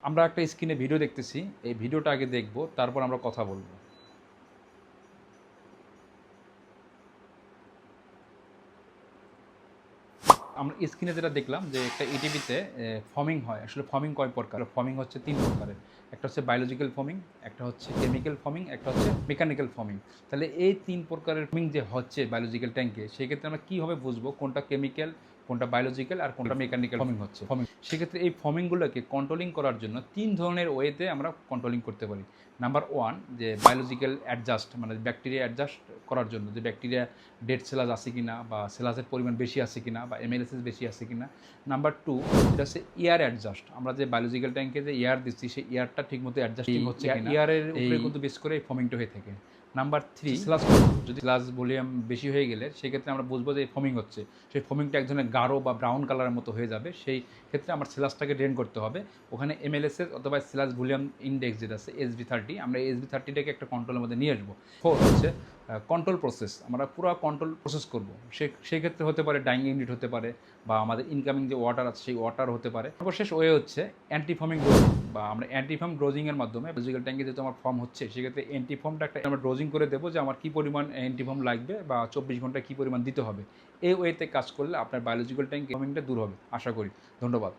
আমরা একটা স্ক্রিনে ভিডিও দেখতেছি, এই ভিডিওটা আগে দেখব, তারপর আমরা কথা বলব। আমরা স্ক্রিনে যেটা দেখলাম যে একটা এটিপিতে ফমিং হয়। আসলে ফমিং কয় প্রকার? ফমিং হচ্ছে ৩ প্রকারের। একটা হচ্ছে বায়োলজিক্যাল ফমিং, একটা হচ্ছে কেমিক্যাল ফমিং, একটা হচ্ছে মেকানিক্যাল ফমিং। তাহলে এই ৩ প্রকারের ফমিং যে হচ্ছে বায়োলজিক্যাল ট্যাঙ্কে, সেক্ষেত্রে আমরা কীভাবে বুঝবো কোনটা কেমিক্যাল, কোনটা বায়োলজিক্যাল আর কোনটা মেকানিক্যাল ফমিং হচ্ছে? সেক্ষেত্রে এই ফমিংগুলোকে কন্ট্রোলিং করার জন্য ৩ ধরনের ওয়েতে আমরা কন্ট্রোলিং করতে পারি। নাম্বার 1 যে বায়োলজিক্যাল অ্যাডজাস্ট, মানে ব্যাকটেরিয়া অ্যাডজাস্ট করার জন্য যে ব্যাকটেরিয়া ডেড সেলাস আছে কিনা বা সেলাসের পরিমাণ বেশি আছে কিনা বা এমএলএসএস বেশি আছে কিনা। নাম্বার 2 যেটা হচ্ছে এয়ার অ্যাডজাস্ট, আমরা যে বায়োলজিক্যাল ট্যাঙ্কে যে এয়ার দিচ্ছি সেই এয়ারটা ঠিকমতো অ্যাডজাস্টিং হচ্ছে কিনা, এয়ারের উপরে কিন্তু বেস করে ফমিংটা হয়ে থাকে। নাম্বার 3 সেলাস, যদি সেলাস ভলিউম বেশি হয়ে গেলে সেক্ষেত্রে আমরা বুঝবো যে ফমিং হচ্ছে, সেই ফমিংটা এক ধরনের গাঢ় বা ব্রাউন কালারের মতো হয়ে যাবে। সেই ক্ষেত্রে আমার সেলাসটাকে ড্রেন করতে হবে। ওখানে এমএলএসএস অথবা সেলাস ভলিউম ইন্ডেক্স যেটা আছে SB30, আমরা SB30টাকে একটা কন্ট্রোলের মধ্যে নিয়ে আসবো। 4 হচ্ছে কন্ট্রোল প্রসেস, আমরা পুরো কন্ট্রোল প্রসেস করবো। সেক্ষেত্রে হতে পারে ডাইং ইউনিট হতে পারে বা আমাদের ইনকামিং যে ওয়াটার আছে সেই ওয়াটার হতে পারে। সর্বশেষ ওয়ে হচ্ছে অ্যান্টিফমিং ডোজিং, বা আমরা অ্যান্টিফর্ম ডোজিংয়ের মাধ্যমে বায়োলজিক্যাল ট্যাঙ্কে যেহেতু আমার ফর্ম হচ্ছে, সেক্ষেত্রে অ্যান্টিফর্মটা একটা আমরা ডোজিং করে দেবো যে আমার কী পরিমাণ অ্যান্টিফর্ম লাগবে বা 24 ঘন্টায় কী পরিমাণ দিতে হবে। এই ওয়েতে কাজ করলে আপনার বায়োলজিক্যাল ট্যাঙ্ক ফর্মিংটা দূর হবে আশা করি। ধন্যবাদ।